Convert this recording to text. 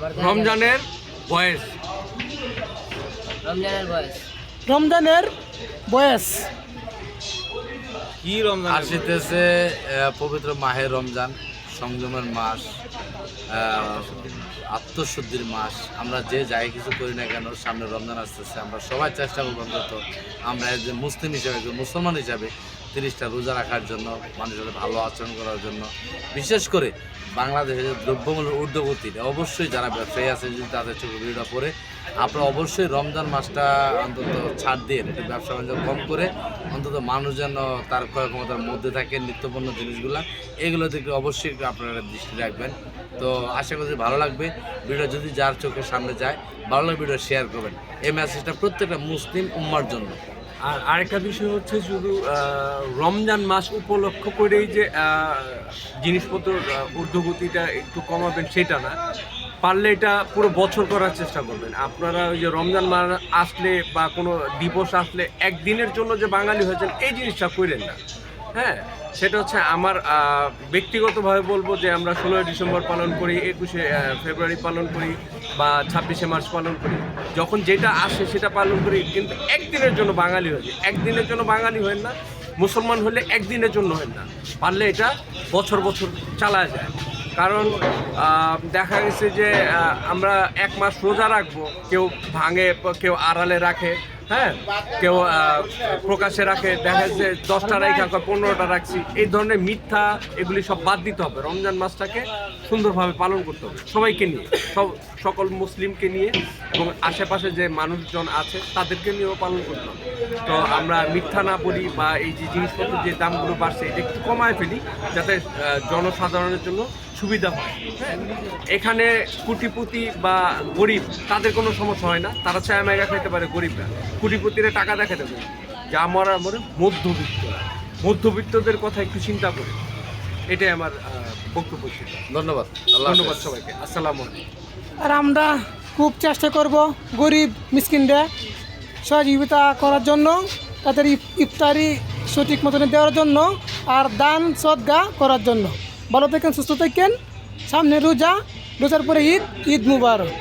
রমজানের বয়স রমজানের বয়স কি? রমজান আসিতেছে পবিত্র মাহে রমজান, সংযমের মাস, আত্মশুদ্ধির মাস। আমরা যে যাই কিছু করি না কেন, সামনে রমজান আসতেছে, আমরা সবাই চেষ্টা করবো অন্তত আমরা একজন মুসলিম হিসাবে, একজন মুসলমান হিসাবে 30টা রোজা রাখার জন্য, মানুষের ভালো আচরণ করার জন্য। বিশেষ করে বাংলাদেশের দ্রব্যমূল্যের ঊর্ধ্বগতিতে অবশ্যই যারা ব্যবসায়ী আছে, যদি তাদের চোখে ভিড়টা পড়ে, আপনারা অবশ্যই রমজান মাসটা অন্তত ছাড় দিয়ে একটু ব্যবসা বাণিজ্য কম করে অন্তত মানুষ যেন তার ক্রয় ক্ষমতার মধ্যে থাকে, নিত্যপণ্য জিনিসগুলো, এগুলো থেকে অবশ্যই একটু আপনারা দৃষ্টি রাখবেন। তো আশা করি ভালো লাগবে ভিডিও, যদি যার চোখের সামনে যায় ভালো লাগবে, ভিডিও শেয়ার করবেন। এই মেসেজটা প্রত্যেকটা মুসলিম উম্মার জন্য। আর আরেকটা বিষয় হচ্ছে, শুধু রমজান মাস উপলক্ষ করেই যে জিনিসপত্র ঊর্ধ্বগতিটা একটু কমাবেন সেটা না, পারলে এটা পুরো বছর করার চেষ্টা করবেন। আপনারা ওই যে রমজান মাস আসলে বা কোনো দিবস আসলে একদিনের জন্য যে বাঙালি হয়েছেন এই জিনিসটা করেন না। হ্যাঁ, সেটা হচ্ছে আমার ব্যক্তিগতভাবে বলবো যে আমরা 16ই ডিসেম্বর পালন করি, 21শে ফেব্রুয়ারি পালন করি, বা 26শে মার্চ পালন করি। যখন যেটা আসে সেটা পালন করি, কিন্তু একদিনের জন্য বাঙালি হয়েছে, একদিনের জন্য বাঙালি হয়েন না। মুসলমান হলে একদিনের জন্য হয় না, পারলে এটা বছর বছর চালা যায়। কারণ দেখা গেছে যে আমরা 1 মাস রোজা রাখবো, কেউ ভাঙে, কেউ আড়ালে রাখে, হ্যাঁ, কেউ প্রকাশ্যে রাখে, দেখা যাচ্ছে 10টা রাখা 15টা রাখছি। এই ধরনের মিথ্যা এগুলি সব বাদ দিতে হবে। রমজান মাসটাকে সুন্দরভাবে পালন করতে হবে সবাইকে নিয়ে, সকল মুসলিমকে নিয়ে, এবং আশেপাশে যে মানুষজন আছে তাদেরকে নিয়েও পালন করতে হবে। তো আমরা মিথ্যা না বলি, বা এই যে জিনিসপত্রের যে দামগুলো বাড়ছে এটা একটু কমায় ফেলি, যাতে জনসাধারণের জন্য সুবিধা হয়। হ্যাঁ, এখানে কোটিপতি বা গরিব তাদের কোনো সমস্যা হয় না, তারা চায় মেগা খাইতে পারে, গরিবরা। কোটিপতিরা টাকা দেখাতে পারে, যা আমরা মধ্যবিত্তদের কথা একটু চিন্তা করি। এটাই আমার বক্তব্য ছিল। ধন্যবাদ। ধন্যবাদ সবাইকে। আসসালামু আলাইকুম। আর আমরা খুব চেষ্টা করব গরিব মিসকিনরা সহযোগিতা করার জন্য, তাদের ইফতারি সঠিক মতন দেওয়ার জন্য, আর দান সদগা করার জন্য। ভালো থাকেন, সুস্থ থাকেন। সামনে রোজার পরে ঈদ মুবারক।